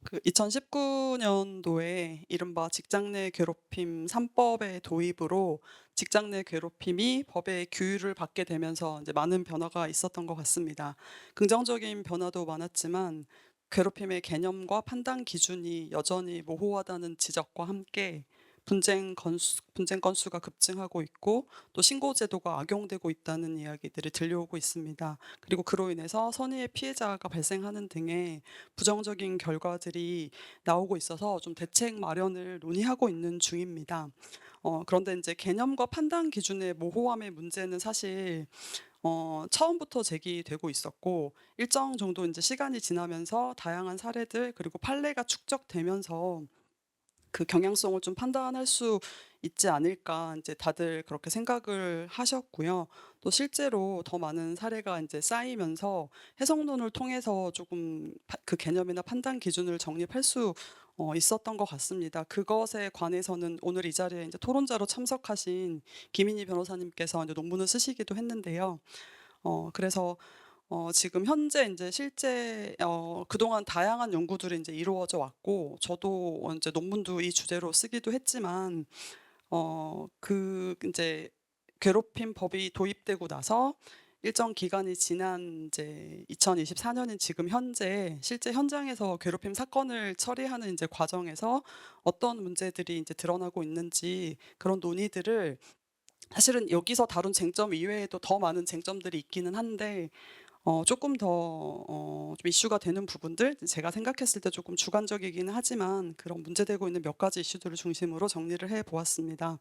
그 2019년도에 이른바 직장 내 괴롭힘 3법의 도입으로 직장 내 괴롭힘이 법의 규율을 받게 되면서 이제 많은 변화가 있었던 것 같습니다. 긍정적인 변화도 많았지만 괴롭힘의 개념과 판단 기준이 여전히 모호하다는 지적과 함께 분쟁 건수가 급증하고 있고 또 신고 제도가 악용되고 있다는 이야기들이 들려오고 있습니다. 그리고 그로 인해서 선의의 피해자가 발생하는 등의 부정적인 결과들이 나오고 있어서 좀 대책 마련을 논의하고 있는 중입니다. 그런데 이제 개념과 판단 기준의 모호함의 문제는 사실 처음부터 제기되고 있었고 일정 정도 이제 시간이 지나면서 다양한 사례들 그리고 판례가 축적되면서 그 경향성을 좀 판단할 수 있지 않을까 이제 다들 그렇게 생각을 하셨고요. 또 실제로 더 많은 사례가 이제 쌓이면서 해석론을 통해서 조금 그 개념이나 판단 기준을 정립할 수 있었던 것 같습니다. 그것에 관해서는 오늘 이 자리에 이제 토론자로 참석하신 김인희 변호사님께서 이제 논문을 쓰시기도 했는데요. 그래서 지금 현재 이제 실제 그동안 다양한 연구들이 이제 이루어져 왔고 저도 이제 논문도 이 주제로 쓰기도 했지만 그제 괴롭힘 법이 도입되고 나서 일정 기간이 지난 이제 2024 년인 지금 현재 실제 현장에서 괴롭힘 사건을 처리하는 이제 과정에서 어떤 문제들이 이제 드러나고 있는지 그런 논의들을 사실은 여기서 다룬 쟁점 이외에도 더 많은 쟁점들이 있기는 한데 조금 더 좀 이슈가 되는 부분들 제가 생각했을 때 조금 주관적이기는 하지만 그런 문제되고 있는 몇 가지 이슈들을 중심으로 정리를 해 보았습니다.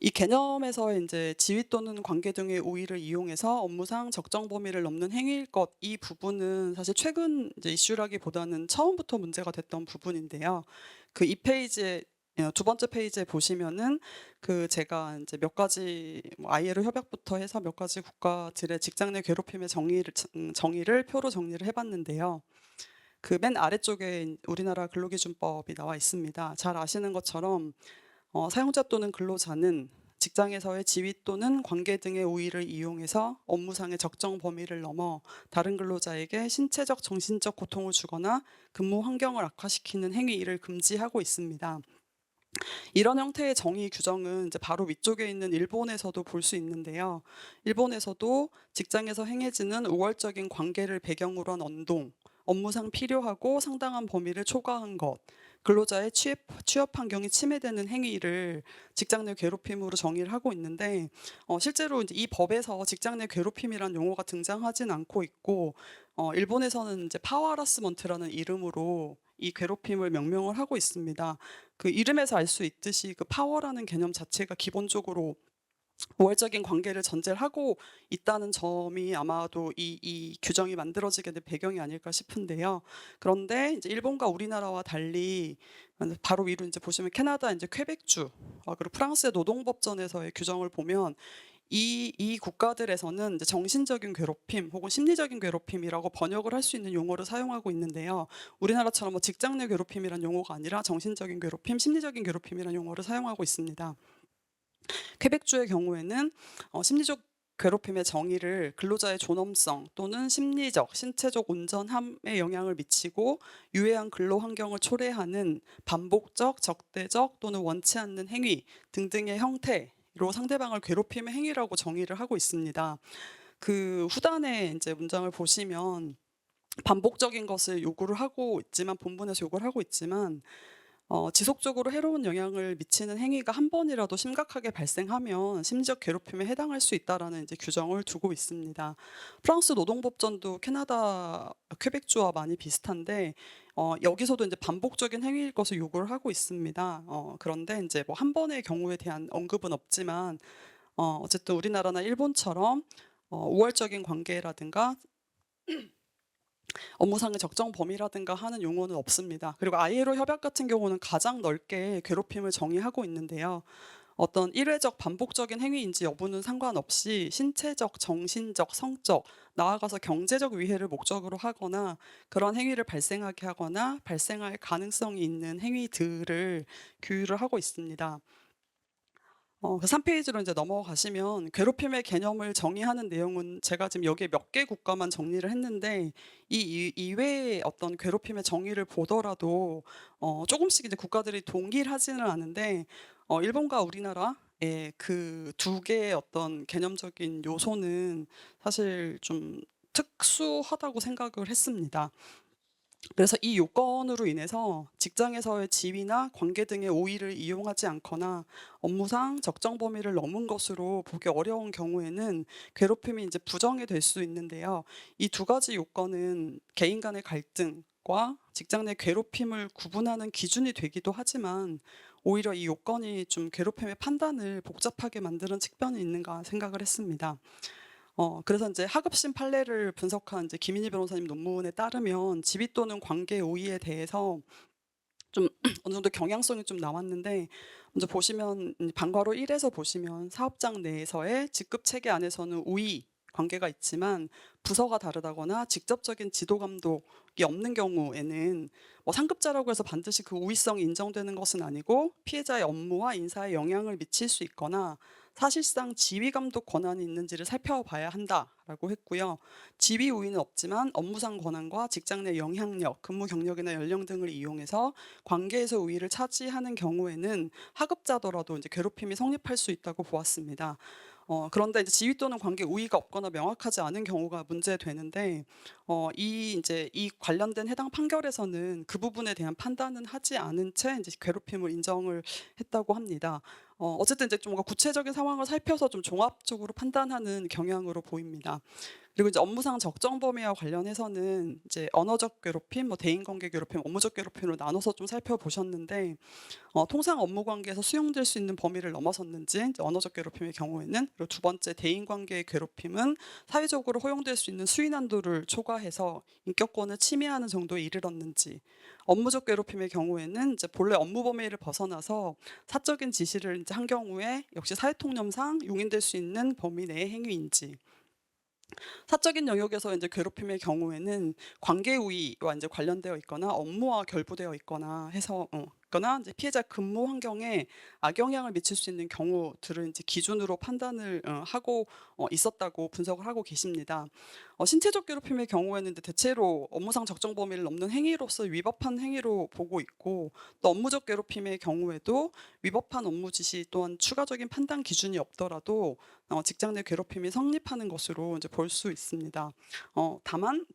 이 개념에서의 제 지위 또는 관계 등의 우위를 이용해서 업무상 적정 범위를 넘는 행위일 것 이 부분은 사실 최근 이제 이슈라기보다는 처음부터 문제가 됐던 부분인데요. 그 2 페이지에 두 번째 페이지에 보시면은 그 제가 이제 몇 가지 뭐 ILO 협약부터 해서 몇 가지 국가들의 직장 내 괴롭힘의 정의를 표로 정리를 해 봤는데요. 그 맨 아래쪽에 우리나라 근로기준법이 나와 있습니다. 잘 아시는 것처럼 사용자 또는 근로자는 직장에서의 지위 또는 관계 등의 우위를 이용해서 업무상의 적정 범위를 넘어 다른 근로자에게 신체적, 정신적 고통을 주거나 근무 환경을 악화시키는 행위를 금지하고 있습니다. 이런 형태의 정의 규정은 이제 바로 위쪽에 있는 일본에서도 볼 수 있는데요. 일본에서도 직장에서 행해지는 우월적인 관계를 배경으로 한 언동, 업무상 필요하고 상당한 범위를 초과한 것, 근로자의 취업 환경이 침해되는 행위를 직장 내 괴롭힘으로 정의를 하고 있는데 실제로 이제 이 법에서 직장 내 괴롭힘이란 용어가 등장하진 않고 있고 일본에서는 이제 파워 하라스먼트라는 이름으로 이 괴롭힘을 명명을 하고 있습니다. 그 이름에서 알 수 있듯이 그 파워라는 개념 자체가 기본적으로 우월적인 관계를 전제를 하고 있다는 점이 아마도 이 규정이 만들어지게 된 배경이 아닐까 싶은데요. 그런데 이제 일본과 우리나라와 달리 바로 위로 이제 보시면 캐나다 이제 퀘벡주 그리고 프랑스의 노동법전에서의 규정을 보면 이 국가들에서는 이제 정신적인 괴롭힘 혹은 심리적인 괴롭힘이라고 번역을 할 수 있는 용어를 사용하고 있는데요. 우리나라처럼 뭐 직장 내 괴롭힘이란 용어가 아니라 정신적인 괴롭힘, 심리적인 괴롭힘이라는 용어를 사용하고 있습니다. 퀘벡주의 경우에는 심리적 괴롭힘의 정의를 근로자의 존엄성 또는 심리적, 신체적 온전함에 영향을 미치고 유해한 근로 환경을 초래하는 반복적, 적대적 또는 원치 않는 행위 등등의 형태로 상대방을 괴롭힘의 행위라고 정의를 하고 있습니다. 그 후단의 이제 문장을 보시면 반복적인 것을 요구를 하고 있지만 본문에서 요구를 하고 있지만 지속적으로 해로운 영향을 미치는 행위가 한 번이라도 심각하게 발생하면 심리적 괴롭힘에 해당할 수 있다라는 이제 규정을 두고 있습니다. 프랑스 노동법전도 캐나다 퀘벡주와 많이 비슷한데 여기서도 이제 반복적인 행위일 것을 요구를 하고 있습니다. 그런데 이제 뭐 한 번의 경우에 대한 언급은 없지만 어쨌든 우리나라나 일본처럼 우월적인 관계라든가 업무상의 적정 범위라든가 하는 용어는 없습니다. 그리고 ILO 협약 같은 경우는 가장 넓게 괴롭힘을 정의하고 있는데요. 어떤 일회적 반복적인 행위인지 여부는 상관없이 신체적, 정신적, 성적, 나아가서 경제적 위해를 목적으로 하거나 그런 행위를 발생하게 하거나 발생할 가능성이 있는 행위들을 규율을 하고 있습니다. 그 3 페이지로 인제 넘어가시면 괴롭힘의 개념을 정의하는 내용은 제가 지금 여기에 몇 개 국가만 정리를 했는데 이 이외의 어떤 괴롭힘의 정의를 보더라도 쪼금씩 이제 국가들이 동일하지는 않은데 일본과 우리나라의 그 두 개의 어떤 개념적인 요소는 사실 좀 특수하다고 생각을 했습니다. 그래서 이 요건으로 인해서 직장에서의 지위나 관계 등의 오의를 이용하지 않거나 업무상 적정 범위를 넘은 것으로 보기 어려운 경우에는 괴롭힘이 이제 부정이 될 수 있는데요. 이 두 가지 요건은 개인 간의 갈등과 직장 내 괴롭힘을 구분하는 기준이 되기도 하지만 오히려 이 요건이 좀 괴롭힘의 판단을 복잡하게 만드는 측면이 있는가 생각을 했습니다. 그래서 인제 하급심 판례를 분석한 이제 김인희 변호사님 논문에 따르면 지위 또는 관계 오의에 대해서 좀 어느 정도 경향성이 좀 나왔는데 먼저 보시면 방과로 1 에서 보시면 사업장 내에서의 직급 체계 안에서는 우위 관계가 있지만 부서가 다르다거나 직접적인 지도 감독이 없는 경우에는 뭐 상급자라고 해서 반드시 그 우위성이 인정되는 것은 아니고 피해자의 업무와 인사에 영향을 미칠 수 있거나 사실상 지휘 감독 권한이 있는지를 살펴봐야 한다라고 했고요. 지위 우위는 없지만 업무상 권한과 직장 내 영향력, 근무 경력이나 연령 등을 이용해서 관계에서 우위를 차지하는 경우에는 하급자더라도 이제 괴롭힘이 성립할 수 있다고 보았습니다. 그런데 이제 지위 또는 관계 우위가 없거나 명확하지 않은 경우가 문제되는데 이 인제 이 관련된 해당 판결에서는 그 부분에 대한 판단은 하지 않은 채 인제 괴롭힘을 인정을 했다고 합니다. 어쨌든 이제 좀 뭔가 구체적인 상황을 살펴서 좀 종합적으로 판단하는 경향으로 보입니다. 그리고 이제 업무상 적정 범위와 관련해서는 이제 언어적 괴롭힘, 뭐 대인관계 괴롭힘, 업무적 괴롭힘으로 나눠서 좀 살펴보셨는데 통상 업무 관계에서 수용될 수 있는 범위를 넘어섰는지 이제 언어적 괴롭힘의 경우에는 그리고 두 번째 대인관계의 괴롭힘은 사회적으로 허용될 수 있는 수위 난도를 초과해서 인격권을 침해하는 정도에 이르렀는지 업무적 괴롭힘의 경우에는 이제 본래 업무 범위를 벗어나서 사적인 지시를 이제 한 경우에 역시 사회통념상 용인될 수 있는 범위 내의 행위인지 사적인 영역에서 인제 괴롭힘의 경우에는 관계 우위와 인제 관련되어 있거나 업무와 결부되어 있거나 해서 있거나 인제 피해자 근무 환경에 악영향을 미칠 수 있는 경우들을 인제 기준으로 판단을 하고 있었다고 분석을 하고 계십니다. 신체적 괴롭힘의 경우에는 인제 대체로 업무상 적정 범위를 넘는 행위로서 위법한 행위로 보고 있고 또 업무적 괴롭힘의 경우에도 위법한 업무 지시 또한 추가적인 판단 기준이 없더라도 직장 내 괴롭힘이 성립하는 것으로 이제 볼 수 있습니다. 다만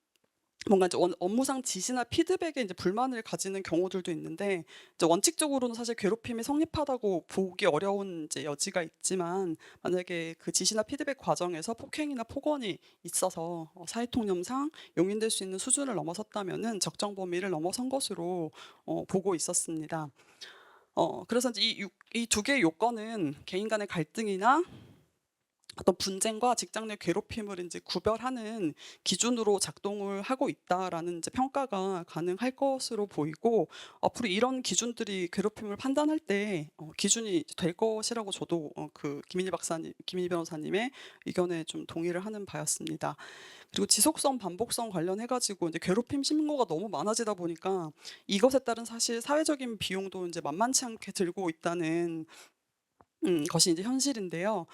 뭔가 이제 업무상 지시나 피드백에 이제 불만을 가지는 경우들도 있는데 이제 원칙적으로는 사실 괴롭힘이 성립하다고 보기 어려운 이제 여지가 있지만 만약에 그 지시나 피드백 과정에서 폭행이나 폭언이 있어서 사회통념상 용인될 수 있는 수준을 넘어섰다면은 적정 범위를 넘어선 것으로 보고 있었습니다. 그래서 이제 이 두 개의 요건은 개인 간의 갈등이나 어떤 분쟁과 직장 내 괴롭힘을 인제 구별하는 기준으로 작동을 하고 있다라는 인제 평가가 가능할 것으로 보이고 앞으로 이런 기준들이 괴롭힘을 판단할 때 기준이 될 것이라고 저도 김인희 변호사님의 의견에 좀 동의를 하는 바였습니다. 그리고 지속성, 반복성 관련해 가지고 인제 괴롭힘 신고가 너무 많아지다 보니까 이것에 따른 사실 사회적인 비용도 인제 만만치 않게 들고 있다는 것이 이제 현실인데요.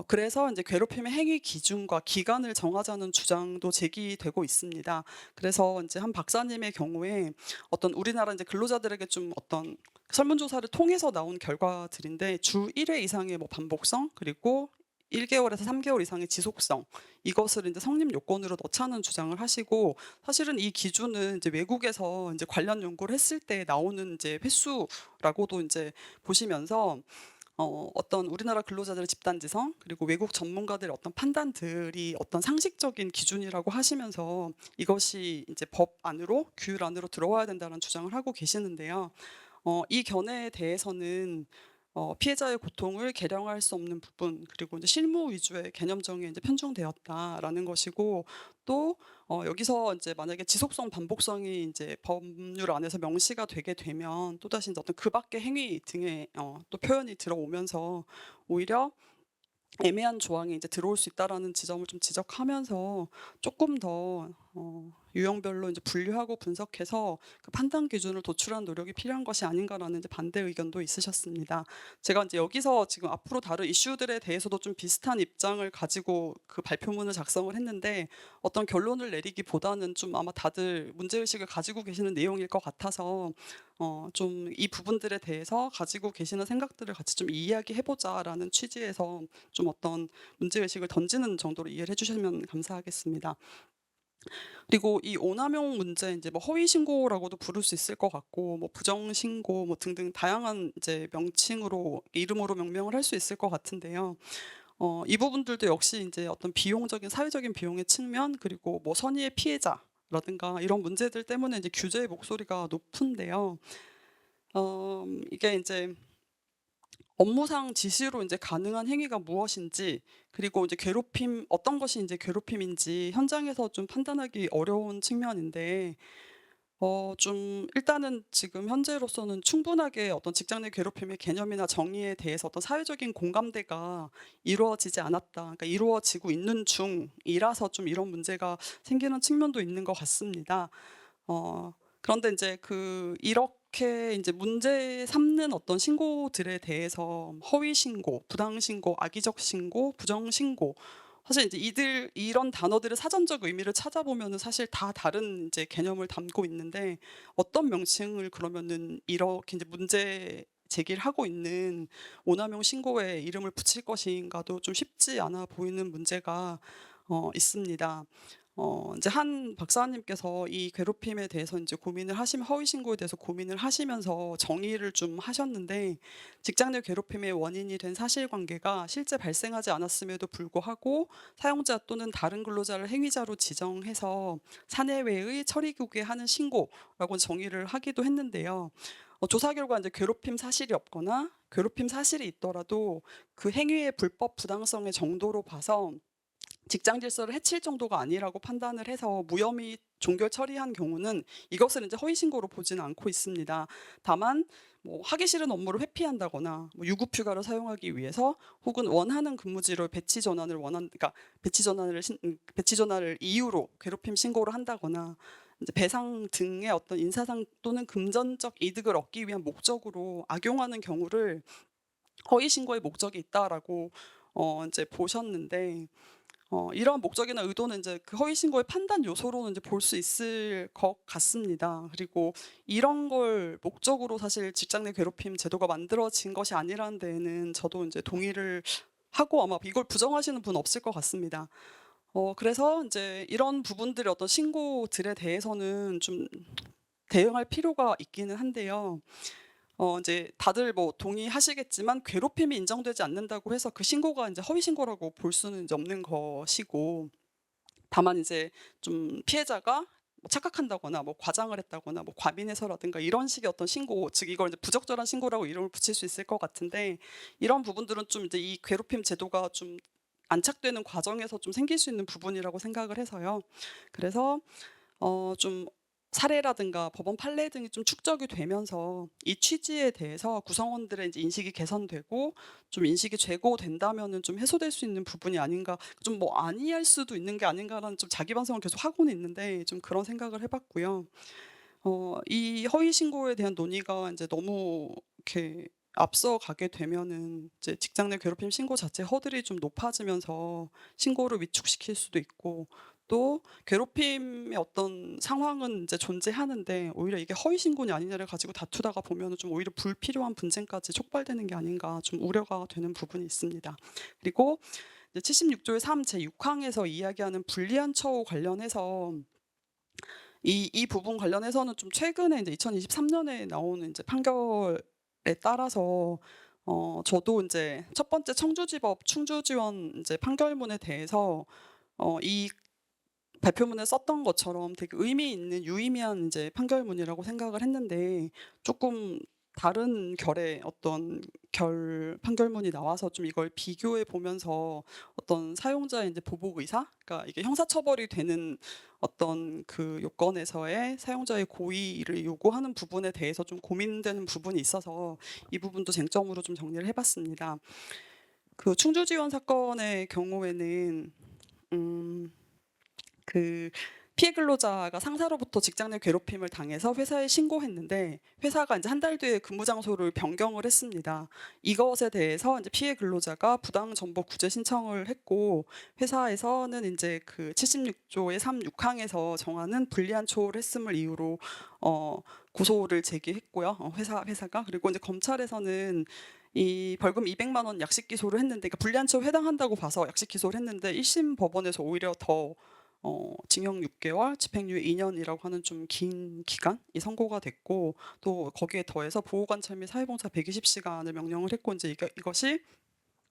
그래서 이제 괴롭힘의 행위 기준과 기간을 정하자는 주장도 제기되고 있습니다. 그래서 이제 한 박사님의 경우에 어떤 우리나라 이제 근로자들에게 좀 어떤 설문조사를 통해서 나온 결과들인데 주 1회 이상의 뭐 반복성 그리고 1 개월에서 3 개월 이상의 지속성 이것을 이제 성립 요건으로 넣자는 주장을 하시고 사실은 이 기준은 이제 외국에서 이제 관련 연구를 했을 때 나오는 이제 횟수라고도 이제 보시면서 어떤 우리나라 근로자들의 집단지성 그리고 외국 전문가들의 어떤 판단들이 어떤 상식적인 기준이라고 하시면서 이것이 이제 법 안으로 규율 안으로 들어와야 된다는 주장을 하고 계시는데요. 이 견해에 대해서는 피해자의 고통을 계량할 수 없는 부분 그리고 이제 실무 위주의 개념 정의에 이제 편중되었다라는 것이고 또 여기서 이제 만약에 지속성, 반복성이 이제 법률 안에서 명시가 되게 되면 또다시 인제 어떤 그 밖의 행위 등의 또 표현이 들어오면서 오히려 애매한 조항이 이제 들어올 수 있다라는 지점을 좀 지적하면서 조금 더 유형별로 이제 분류하고 분석해서 그 판단 기준을 도출하는 노력이 필요한 것이 아닌가라는 이제 반대 의견도 있으셨습니다. 제가 이제 여기서 지금 앞으로 다룰 이슈들에 대해서도 좀 비슷한 입장을 가지고 그 발표문을 작성을 했는데 어떤 결론을 내리기보다는 좀 아마 다들 문제의식을 가지고 계시는 내용일 것 같아서 좀 이 부분들에 대해서 가지고 계시는 생각들을 같이 좀 이야기해보자라는 취지에서 좀 어떤 문제의식을 던지는 정도로 이해를 해주시면 감사하겠습니다. 그리고 이 오남용 문제 이제 뭐 허위 신고라고도 부를 수 있을 것 같고 뭐 부정 신고 뭐 등등 다양한 이제 명칭으로 이름으로 명명을 할 수 있을 것 같은데요. 이 부분들도 역시 이제 어떤 비용적인 사회적인 비용의 측면 그리고 뭐 선의의 피해자라든가 이런 문제들 때문에 이제 규제의 목소리가 높은데요. 이게 이제 업무상 지시로 이제 가능한 행위가 무엇인지 그리고 이제 괴롭힘 어떤 것이 이제 괴롭힘인지 현장에서 좀 판단하기 어려운 측면인데 좀 일단은 지금 현재로서는 충분하게 어떤 직장 내 괴롭힘의 개념이나 정의에 대해서 어떤 사회적인 공감대가 이루어지지 않았다. 그러니까 이루어지고 있는 중이라서 좀 이런 문제가 생기는 측면도 있는 것 같습니다. 그런데 인제 이렇게 인제 문제 삼는 어떤 신고들에 대해서 허위 신고, 부당 신고, 악의적 신고, 부정 신고 사실 이제 이런 단어들의 사전적 의미를 찾아보면은 사실 다 다른 인제 개념을 담고 있는데 어떤 명칭을 그러면은 이렇게 인제 문제 제기를 하고 있는 오남용 신고에 이름을 붙일 것인가도 좀 쉽지 않아 보이는 문제가 있습니다. 인제 한 박사님께서 이 괴롭힘에 대해서 인제 고민을 하시면 허위 신고에 대해서 고민을 하시면서 정의를 좀 하셨는데 직장 내 괴롭힘의 원인이 된 사실관계가 실제 발생하지 않았음에도 불구하고 사용자 또는 다른 근로자를 행위자로 지정해서 사내외의 처리국에 하는 신고라고 정의를 하기도 했는데요. 조사 결과 인제 괴롭힘 사실이 없거나 괴롭힘 사실이 있더라도 그 행위의 불법 부당성의 정도로 봐서 직장 질서를 해칠 정도가 아니라고 판단을 해서 무혐의 종결 처리한 경우는 이것을 이제 허위 신고로 보지는 않고 있습니다. 다만 뭐 하기 싫은 업무를 회피한다거나 뭐 유급 휴가를 사용하기 위해서 혹은 원하는 근무지로 배치 전환을 이유로 괴롭힘 신고를 한다거나 이제 배상 등의 어떤 인사상 또는 금전적 이득을 얻기 위한 목적으로 악용하는 경우를 허위 신고의 목적이 있다라고 인제 보셨는데 이러한 목적이나 의도는 이제 그 허위 신고의 판단 요소로는 이제 볼 수 있을 것 같습니다. 그리고 이런 걸 목적으로 사실 직장 내 괴롭힘 제도가 만들어진 것이 아니라는 데에는 저도 인제 동의를 하고 아마 이걸 부정하시는 분 없을 것 같습니다. 그래서 인제 이런 부분들의 어떤 신고들에 대해서는 좀 대응할 필요가 있기는 한데요. 인제 다들 뭐 동의하시겠지만 괴롭힘이 인정되지 않는다고 해서 그 신고가 인제 허위 신고라고 볼 수는 이제 없는 것이고 다만 이제 좀 피해자가 뭐 착각한다거나 뭐 과장을 했다거나 뭐 과민해서라든가 이런 식의 어떤 신고 즉 이걸 이제 부적절한 신고라고 이름을 붙일 수 있을 것 같은데 이런 부분들은 좀 이제 이 괴롭힘 제도가 좀 안착되는 과정에서 좀 생길 수 있는 부분이라고 생각을 해서요. 그래서 좀 사례라든가 법원 판례 등이 좀 축적이 되면서 이 취지에 대해서 구성원들의 이제 인식이 개선되고 좀 인식이 재고된다면은 좀 해소될 수 있는 부분이 아닌가 좀 뭐 아니할 수도 있는 게 아닌가라는 좀 자기 반성을 계속 하고는 있는데 좀 그런 생각을 해 봤고요. 이 허위 신고에 대한 논의가 인제 너무 이렇게 앞서가게 되면은 이제 직장 내 괴롭힘 신고 자체 허들이 좀 높아지면서 신고를 위축시킬 수도 있고 또 괴롭힘의 어떤 상황은 인제 존재하는데 오히려 이게 허위 신고냐 아니냐를 가지고 다투다가 보면은 좀 오히려 불필요한 분쟁까지 촉발되는 게 아닌가 좀 우려가 되는 부분이 있습니다. 그리고 이제 76 조의 3 제6 항에서 이야기하는 불리한 처우 관련해서 이 부분 관련해서는 좀 최근에 인제 2023 년에 나온 인제 판결에 따라서 저도 인제 첫 번째 청주지법 충주지원 인제 판결문에 대해서 이 발표문에 썼던 것처럼 되게 의미 있는 유의미한 인제 판결문이라고 생각을 했는데 쪼끔 다른 결의 어떤 판결문이 나와서 좀 이걸 비교해 보면서 어떤 사용자의 인제 보복 의사 그러니까 이게 형사 처벌이 되는 어떤 그 요건에서의 사용자의 고의를 요구하는 부분에 대해서 좀 고민되는 부분이 있어서 이 부분도 쟁점으로 좀 정리를 해 봤습니다. 그 충주지원 사건의 경우에는 음 그 피해 근로자가 상사로부터 직장 내 괴롭힘을 당해서 회사에 신고했는데 회사가 이제 한 달 뒤에 근무 장소를 변경을 했습니다. 이것에 대해서 이제 피해 근로자가 부당 정보 구제 신청을 했고 회사에서는 이제 그 76조의 3, 6항에서 정하는 불리한 초를 했음을 이유로 고소를 제기했고요. 회사가 그리고 이제 검찰에서는 이 벌금 200만 원 약식 기소를 했는데 그러니까 불리한 초에 해당한다고 봐서 약식 기소를 했는데 1심 법원에서 오히려 더 징역 6개월, 집행유예 2년이라고 하는 좀 긴 기간이 선고가 됐고 또 거기에 더해서 보호관찰 및 사회봉사 120시간을 명령을 했고 이제 이것이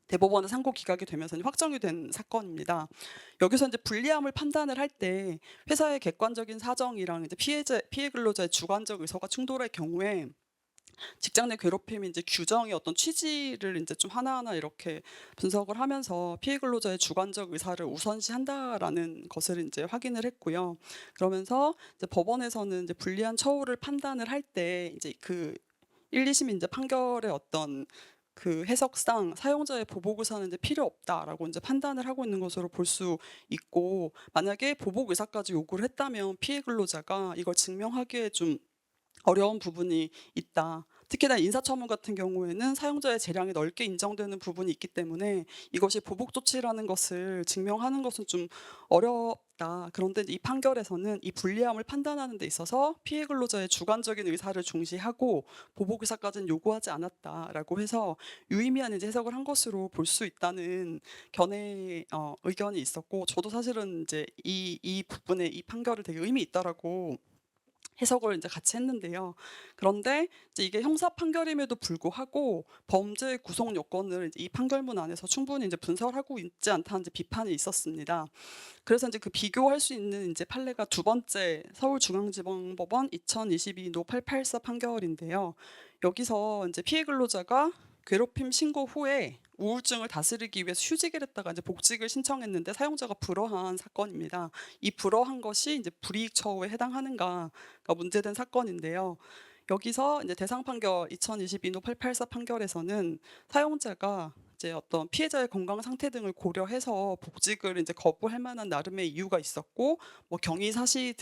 대법원의 상고 기각이 되면서 확정이 된 사건입니다. 여기서 이제 불리함을 판단을 할 때 회사의 객관적인 사정이랑 이제 피해 근로자의 주관적 의사가 충돌할 경우에 직장 내 괴롭힘이 이제 규정의 어떤 취지를 이제 좀 하나하나 이렇게 분석을 하면서 피해 근로자의 주관적 의사를 우선시한다라는 것을 이제 확인을 했고요. 그러면서 이제 법원에서는 이제 불리한 처우를 판단을 할 때 이제 그 1, 2심 이제 판결의 어떤 그 해석상 사용자의 보복 의사는 이제 필요 없다라고 이제 판단을 하고 있는 것으로 볼 수 있고 만약에 보복 의사까지 요구를 했다면 피해 근로자가 이걸 증명하기에 좀 어려운 부분이 있다. 특히나 인사처분 같은 경우에는 사용자의 재량이 넓게 인정되는 부분이 있기 때문에 이것이 보복 조치라는 것을 증명하는 것은 좀 어렵다. 그런데 이 판결에서는 이 불리함을 판단하는 데 있어서 피해 근로자의 주관적인 의사를 중시하고 보복 의사까지는 요구하지 않았다라고 해서 유의미한 이제 해석을 한 것으로 볼 수 있다는 견해 의견이 있었고 저도 사실은 이제 이 부분에 이 판결을 되게 의미 있다라고 해석을 이제 같이 했는데요. 그런데 이제 이게 형사 판결임에도 불구하고 범죄 구속 요건을 이제 이 판결문 안에서 충분히 이제 분석하고 있지 않다는 이제 비판이 있었습니다. 그래서 이제 그 비교할 수 있는 이제 판례가 두 번째 서울중앙지방법원 2022노 884 판결인데요. 여기서 이제 피해 근로자가 괴롭힘 신고 후에 우울증을 다스리기 위해서 휴직을 했다가 이제 복직을 신청했는데 사용자가 불허한 사건입니다. 이 불허한 것이 이제 불이익 처우에 해당하는가가 문제된 사건인데요. 여기서 이제 대상 판결 2022노 884 판결에서는 사용자가 이제 어떤 피해자의 건강 상태 등을 고려해서 복직을 이제 거부할 만한 나름의 이유가 있었고 뭐 경위 사실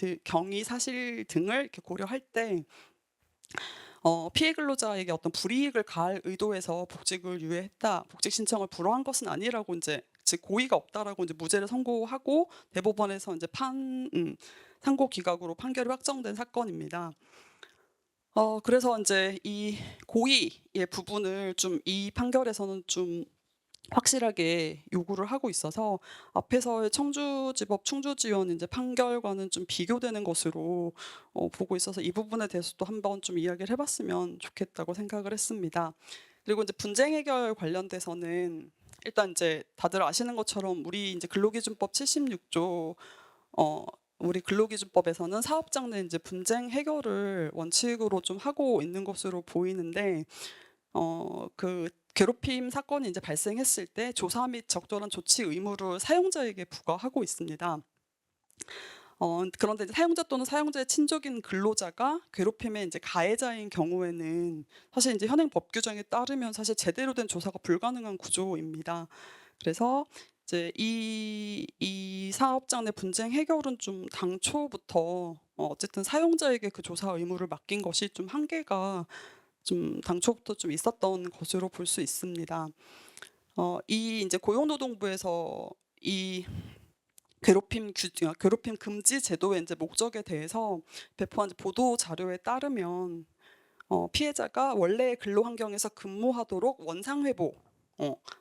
등을 이렇게 고려할 때 피해 근로자에게 어떤 불이익을 가할 의도에서 복직을 유예했다. 복직 신청을 불허한 것은 아니라고 이제 즉 고의가 없다라고 이제 무죄를 선고하고 대법원에서 이제 상고 기각으로 판결이 확정된 사건입니다. 그래서 이제 이 고의의 부분을 좀 이 판결에서는 좀 확실하게 요구를 하고 있어서 앞에서의 청주지법 충주지원 이제 판결과는 좀 비교되는 것으로 보고 있어서 이 부분에 대해서도 한번 좀 이야기를 해봤으면 좋겠다고 생각을 했습니다. 그리고 이제 분쟁 해결 관련돼서는 일단 이제 다들 아시는 것처럼 우리 이제 근로기준법 76조 우리 근로기준법에서는 사업장 내 이제 분쟁 해결을 원칙으로 좀 하고 있는 것으로 보이는데 그 괴롭힘 사건이 이제 발생했을 때 조사 및 적절한 조치 의무를 사용자에게 부과하고 있습니다. 그런데 이제 사용자 또는 사용자의 친족인 근로자가 괴롭힘의 이제 가해자인 경우에는 사실 이제 현행 법 규정에 따르면 사실 제대로 된 조사가 불가능한 구조입니다. 그래서 이제 이 사업장 내 분쟁 해결은 좀 당초부터 어쨌든 사용자에게 그 조사 의무를 맡긴 것이 좀 한계가 좀 당초부터 좀 있었던 것으로 볼 수 있습니다. 이 이제 고용노동부에서 이 괴롭힘 금지 제도의 이제 목적에 대해서 배포한 보도 자료에 따르면 피해자가 원래의 근로 환경에서 근무하도록 원상 회복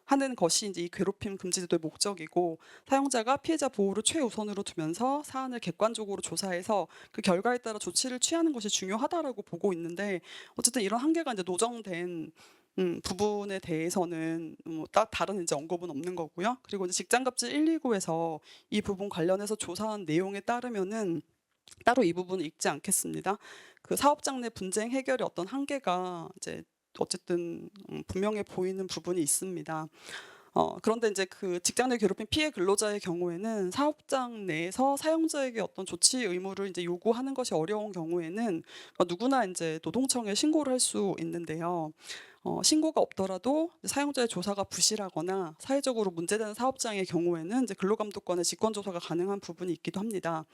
하는 것이 이제 이 괴롭힘 금지 제도의 목적이고 사용자가 피해자 보호를 최우선으로 두면서 사안을 객관적으로 조사해서 그 결과에 따라 조치를 취하는 것이 중요하다라고 보고 있는데 어쨌든 이런 한계가 이제 노정된 부분에 대해서는 다른 이제 언급은 없는 거고요. 그리고 이제 직장갑질 129에서 이 부분 관련해서 조사한 내용에 따르면은 따로 이 부분은 읽지 않겠습니다. 그 사업장 내 분쟁 해결의 어떤 한계가 이제 어쨌든 분명해 보이는 부분이 있습니다. 그런데 이제 그 직장 내 괴롭힘 피해 근로자의 경우에는 사업장 내에서 사용자에게 어떤 조치 의무를 이제 요구하는 것이 어려운 경우에는 누구나 이제 노동청에 신고를 할 수 있는데요. 신고가 없더라도 사용자의 조사가 부실하거나 사회적으로 문제되는 사업장의 경우에는 이제 근로감독관의 직권조사가 가능한 부분이 있기도 합니다.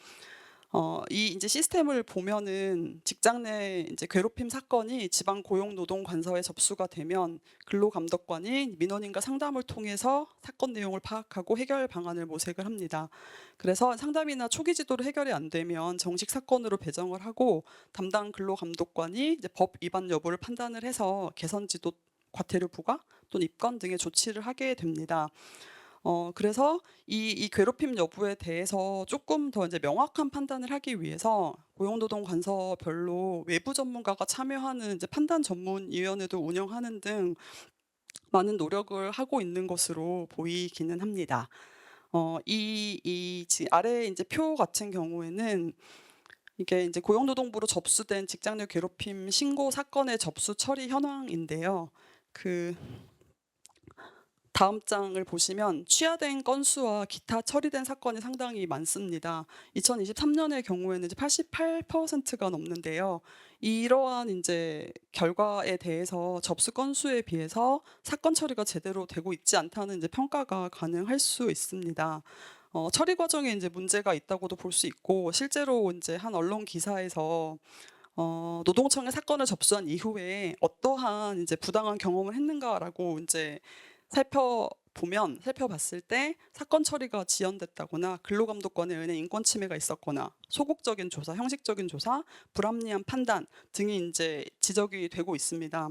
이 이제 시스템을 보면은 직장 내 이제 괴롭힘 사건이 지방고용노동관서에 접수가 되면 근로감독관이 민원인과 상담을 통해서 사건 내용을 파악하고 해결 방안을 모색을 합니다. 그래서 상담이나 초기 지도로 해결이 안 되면 정식 사건으로 배정을 하고 담당 근로감독관이 이제 법 위반 여부를 판단을 해서 개선 지도 과태료 부과 또는 입건 등의 조치를 하게 됩니다. 그래서 이 괴롭힘 여부에 대해서 조금 더 이제 명확한 판단을 하기 위해서 고용노동관서별로 외부 전문가가 참여하는 이제 판단 전문위원회도 운영하는 등 많은 노력을 하고 있는 것으로 보이기는 합니다. 아래 이제 표 같은 경우에는 이게 이제 고용노동부로 접수된 직장 내 괴롭힘 신고 사건의 접수 처리 현황인데요. 그 다음 장을 보시면 취하된 건수와 기타 처리된 사건이 상당히 많습니다. 2023년의 경우에는 이제 88%가 넘는데요. 이러한 이제 결과에 대해서 접수 건수에 비해서 사건 처리가 제대로 되고 있지 않다는 이제 평가가 가능할 수 있습니다. 처리 과정에 이제 문제가 있다고도 볼 수 있고, 실제로 이제 한 언론 기사에서 노동청에 사건을 접수한 이후에 어떠한 이제 부당한 경험을 했는가라고 이제 살펴봤을 때 사건 처리가 지연됐다거나 근로감독관에 의한 인권 침해가 있었거나 소극적인 조사, 형식적인 조사, 불합리한 판단 등이 이제 지적이 되고 있습니다.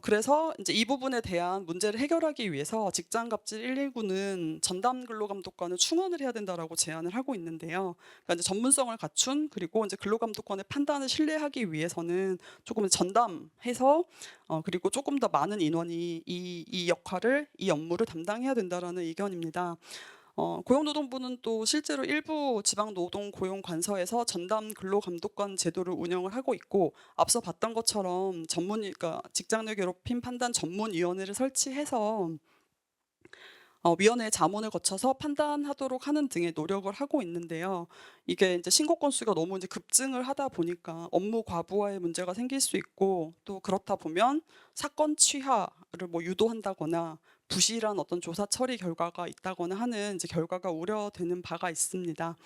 그래서 이제 이 부분에 대한 문제를 해결하기 위해서 직장갑질 119는 전담 근로감독관을 충원을 해야 된다라고 제안을 하고 있는데요. 그러니까 이제 전문성을 갖춘, 그리고 이제 근로감독관의 판단을 신뢰하기 위해서는 조금 전담해서 그리고 조금 더 많은 인원이 이 역할을, 이 업무를 담당해야 된다라는 의견입니다. 고용노동부는 또 실제로 일부 지방노동고용관서에서 전담 근로감독관 제도를 운영을 하고 있고, 앞서 봤던 것처럼 그러니까 직장 내 괴롭힘 판단 전문위원회를 설치해서 위원회 자문을 거쳐서 판단하도록 하는 등의 노력을 하고 있는데요. 이게 이제 신고 건수가 너무 이제 급증을 하다 보니까 업무 과부하의 문제가 생길 수 있고, 또 그렇다 보면 사건 취하를 뭐 유도한다거나 부실한 어떤 조사 처리 결과가 있다거나 하는 이제 결과가 우려되는 바가 있습니다.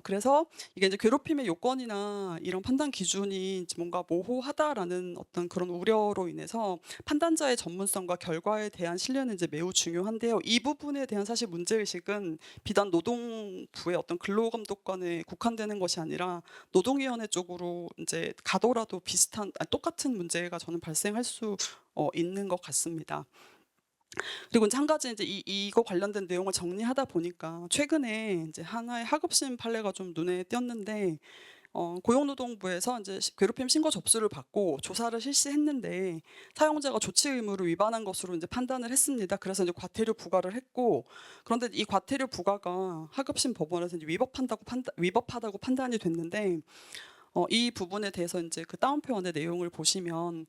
그래서 이게 이제 괴롭힘의 요건이나 이런 판단 기준이 이제 뭔가 모호하다라는 어떤 그런 우려로 인해서 판단자의 전문성과 결과에 대한 신뢰는 이제 매우 중요한데요. 이 부분에 대한 사실 문제의식은 비단 노동부의 어떤 근로감독관에 국한되는 것이 아니라 노동위원회 쪽으로 이제 가더라도 똑같은 문제가 저는 발생할 수 있는 것 같습니다. 그리고 이제 한 가지 이제 이거 관련된 내용을 정리하다 보니까 최근에 이제 하나의 하급심 판례가 좀 눈에 띄었는데, 고용노동부에서 이제 괴롭힘 신고 접수를 받고 조사를 실시했는데 사용자가 조치 의무를 위반한 것으로 이제 판단을 했습니다. 그래서 이제 과태료 부과를 했고, 그런데 이 과태료 부과가 하급심 법원에서 이제 위법하다고 판단이 됐는데, 이 부분에 대해서 이제 그 다운표 안의 내용을 보시면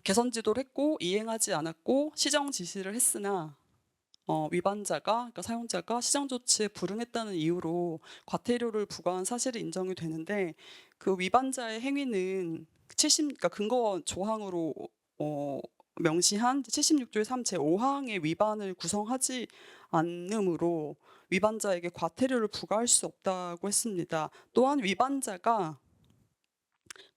개선 지도를 했고 이행하지 않았고 시정 지시를 했으나 위반자가, 그러니까 사용자가 시정 조치에 불응했다는 이유로 과태료를 부과한 사실이 인정이 되는데, 그 위반자의 행위는 그러니까 근거 조항으로 명시한 76조의 3 제5항의 위반을 구성하지 않으므로 위반자에게 과태료를 부과할 수 없다고 했습니다. 또한 위반자가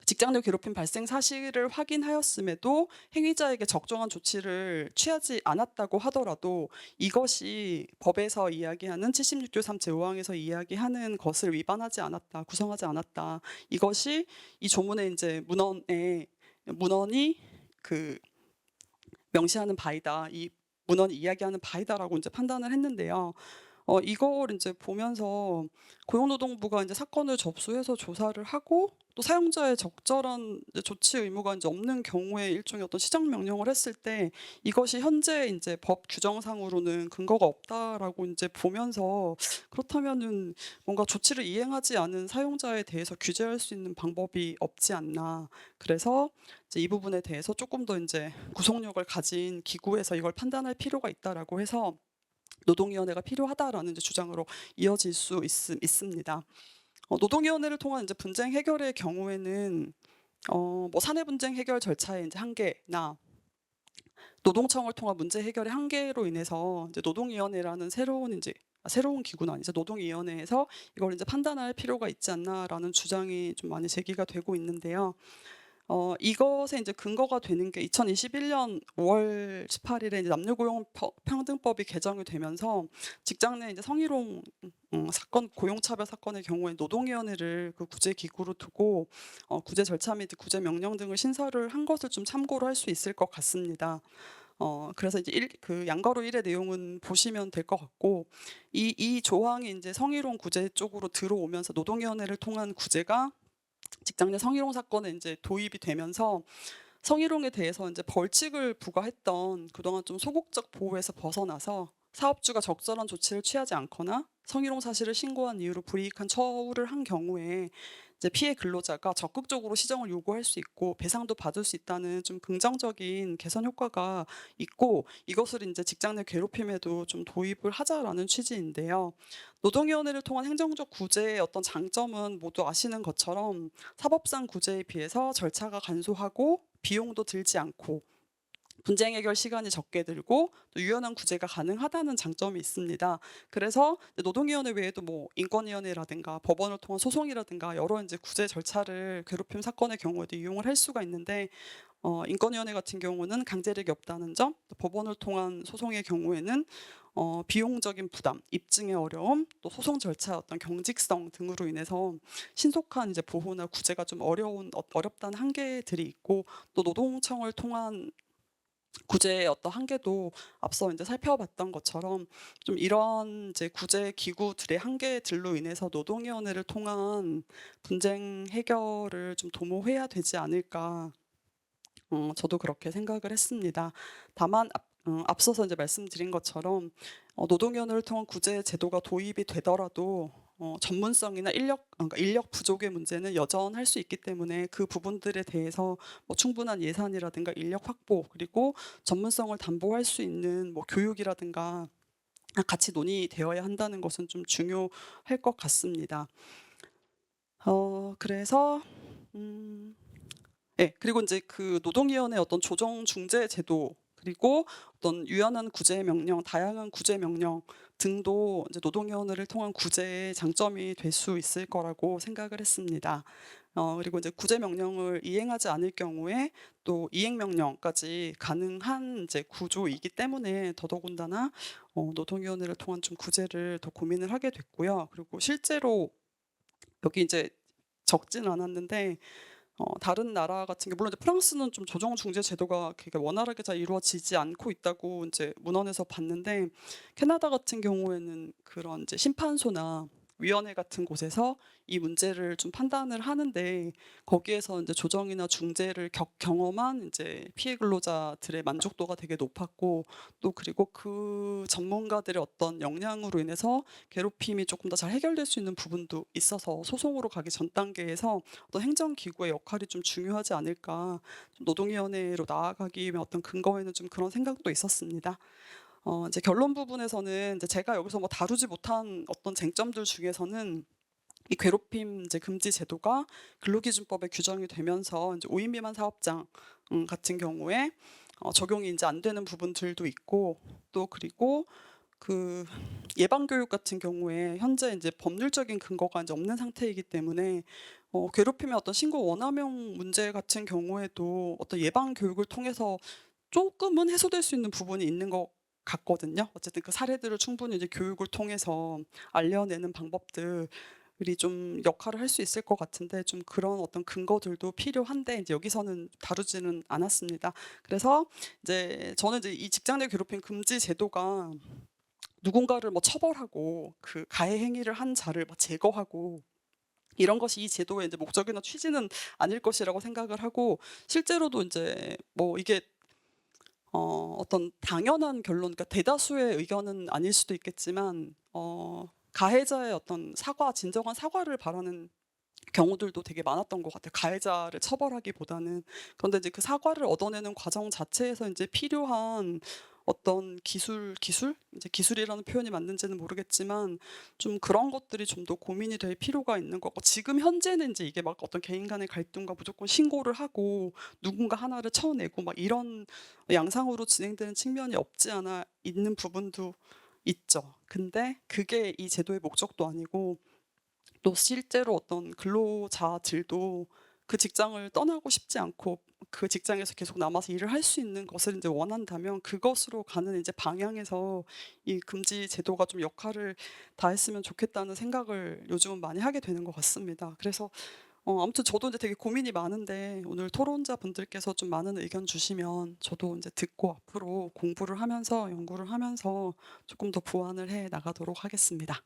직장 내 괴롭힘 발생 사실을 확인하였음에도 행위자에게 적정한 조치를 취하지 않았다고 하더라도 이것이 법에서 이야기하는 76조 3 제5항에서 이야기하는 것을 위반하지 않았다, 구성하지 않았다. 이것이 이 조문의 이제 문헌이 그 명시하는 바이다. 이 문헌이 이야기하는 바이다라고 이제 판단을 했는데요. 이걸 이제 보면서 고용노동부가 이제 사건을 접수해서 조사를 하고 또 사용자의 적절한 이제 조치 의무가 이제 없는 경우에 일종의 어떤 시정 명령을 했을 때 이것이 현재 이제 법 규정상으로는 근거가 없다라고 이제 보면서, 그렇다면은 뭔가 조치를 이행하지 않은 사용자에 대해서 규제할 수 있는 방법이 없지 않나. 그래서 이제 이 부분에 대해서 조금 더 이제 구속력을 가진 기구에서 이걸 판단할 필요가 있다라고 해서 노동위원회가 필요하다라는 이제 주장으로 이어질 수 있습니다. 노동위원회를 통한 이제 분쟁 해결의 경우에는 뭐 사내 분쟁 해결 절차의 이제 한계나 노동청을 통한 문제 해결의 한계로 인해서 이제 노동위원회라는 새로운 이제 새로운 기구는 아니죠. 노동위원회에서 이걸 이제 판단할 필요가 있지 않나라는 주장이 좀 많이 제기가 되고 있는데요. 이것에 이제 근거가 되는 게 2021년 5월 18일에 이제 남녀고용평등법이 개정이 되면서 직장 내 이제 성희롱 사건, 고용차별 사건의 경우에 노동위원회를 그 구제 기구로 두고 구제 절차 및 구제 명령 등을 신설을 한 것을 좀 참고로 할 수 있을 것 같습니다. 그래서 이제 그 양가로 1의 내용은 보시면 될 것 같고, 이 조항이 이제 성희롱 구제 쪽으로 들어오면서 노동위원회를 통한 구제가 직장 내 성희롱 사건에 이제 도입이 되면서 성희롱에 대해서 이제 벌칙을 부과했던 그동안 좀 소극적 보호에서 벗어나서 사업주가 적절한 조치를 취하지 않거나 성희롱 사실을 신고한 이유로 불이익한 처우를 한 경우에 이제 피해 근로자가 적극적으로 시정을 요구할 수 있고 배상도 받을 수 있다는 좀 긍정적인 개선 효과가 있고, 이것을 이제 직장 내 괴롭힘에도 좀 도입을 하자라는 취지인데요. 노동위원회를 통한 행정적 구제의 어떤 장점은 모두 아시는 것처럼 사법상 구제에 비해서 절차가 간소하고 비용도 들지 않고 분쟁 해결 시간이 적게 들고 또 유연한 구제가 가능하다는 장점이 있습니다. 그래서 노동위원회 외에도 뭐 인권위원회라든가 법원을 통한 소송이라든가 여러 이제 구제 절차를 괴롭힘 사건의 경우에도 이용을 할 수가 있는데, 인권위원회 같은 경우는 강제력이 없다는 점, 또 법원을 통한 소송의 경우에는 비용적인 부담, 입증의 어려움, 또 소송 절차 어떤 경직성 등으로 인해서 신속한 이제 보호나 구제가 좀 어렵다는 한계들이 있고, 또 노동청을 통한 구제의 어떤 한계도 앞서 이제 살펴봤던 것처럼 좀 이런 이제 구제 기구들의 한계들로 인해서 노동위원회를 통한 분쟁 해결을 좀 도모해야 되지 않을까. 저도 그렇게 생각을 했습니다. 다만 앞서서 이제 말씀드린 것처럼 노동위원회를 통한 구제 제도가 도입이 되더라도 전문성이나 그러니까 인력 부족의 문제는 여전할 수 있기 때문에 그 부분들에 대해서 뭐 충분한 예산이라든가 인력 확보, 그리고 전문성을 담보할 수 있는 뭐 교육이라든가 같이 논의되어야 한다는 것은 좀 중요할 것 같습니다. 그래서 네, 그리고 이제 그 노동위원회 어떤 조정 중재 제도, 그리고 어떤 유연한 구제 명령, 다양한 구제 명령 등도 이제 노동위원회를 통한 구제의 장점이 될 수 있을 거라고 생각을 했습니다. 그리고 이제 구제 명령을 이행하지 않을 경우에 또 이행 명령까지 가능한 이제 구조이기 때문에 더더군다나 노동위원회를 통한 좀 구제를 더 고민을 하게 됐고요. 그리고 실제로 여기 이제 적진 않았는데 다른 나라 같은 게 물론 이제 프랑스는 좀 조정 중재 제도가 그렇게 원활하게 잘 이루어지지 않고 있다고 이제 문헌에서 봤는데, 캐나다 같은 경우에는 그런 이제 심판소나 위원회 같은 곳에서 이 문제를 좀 판단을 하는데, 거기에서 이제 조정이나 중재를 경험한 이제 피해 근로자들의 만족도가 되게 높았고, 또 그리고 그 전문가들의 어떤 역량으로 인해서 괴롭힘이 조금 더 잘 해결될 수 있는 부분도 있어서 소송으로 가기 전 단계에서 어떤 행정기구의 역할이 좀 중요하지 않을까, 노동위원회로 나아가기 위한 어떤 근거에는 좀 그런 생각도 있었습니다. 이제 결론 부분에서는 이제 제가 여기서 뭐 다루지 못한 어떤 쟁점들 중에서는 이 괴롭힘 이제 금지 제도가 근로기준법에 규정이 되면서 이제 5인 미만 사업장 같은 경우에 적용이 이제 안 되는 부분들도 있고, 또 그리고 그 예방 교육 같은 경우에 현재 이제 법률적인 근거가 이제 없는 상태이기 때문에 괴롭힘의 어떤 신고 원화명 문제 같은 경우에도 어떤 예방 교육을 통해서 조금은 해소될 수 있는 부분이 있는 것 같거든요. 어쨌든 그 사례들을 충분히 이제 교육을 통해서 알려내는 방법들이 좀 역할을 할 수 있을 것 같은데, 좀 그런 어떤 근거들도 필요한데 이제 여기서는 다루지는 않았습니다. 그래서 이제 저는 이제 이 직장 내 괴롭힘 금지 제도가 누군가를 뭐 처벌하고 그 가해 행위를 한 자를 막 제거하고 이런 것이 이 제도의 이제 목적이나 취지는 아닐 것이라고 생각을 하고, 실제로도 이제 뭐 이게 어떤 당연한 결론, 그러니까 대다수의 의견은 아닐 수도 있겠지만 가해자의 어떤 사과, 진정한 사과를 바라는 경우들도 되게 많았던 것 같아요. 가해자를 처벌하기보다는. 그런데 이제 그 사과를 얻어내는 과정 자체에서 이제 필요한 어떤 이제 기술이라는 표현이 맞는지는 모르겠지만 좀 그런 것들이 좀 더 고민이 될 필요가 있는 거고, 지금 현재는 이제 이게 막 어떤 개인 간의 갈등과 무조건 신고를 하고 누군가 하나를 쳐내고 막 이런 양상으로 진행되는 측면이 없지 않아 있는 부분도 있죠. 근데 그게 이 제도의 목적도 아니고 또 실제로 어떤 근로자들도 그 직장을 떠나고 싶지 않고 그 직장에서 계속 남아서 일을 할 수 있는 것을 인제 원한다면 그것으로 가는 인제 방향에서 이 금지 제도가 좀 역할을 다했으면 좋겠다는 생각을 요즘은 많이 하게 되는 것 같습니다. 그래서 아무튼 저도 인제 되게 고민이 많은데 오늘 토론자분들께서 좀 많은 의견 주시면 저도 인제 듣고 앞으로 공부를 하면서 연구를 하면서 쪼끔 더 보완을 해 나가도록 하겠습니다.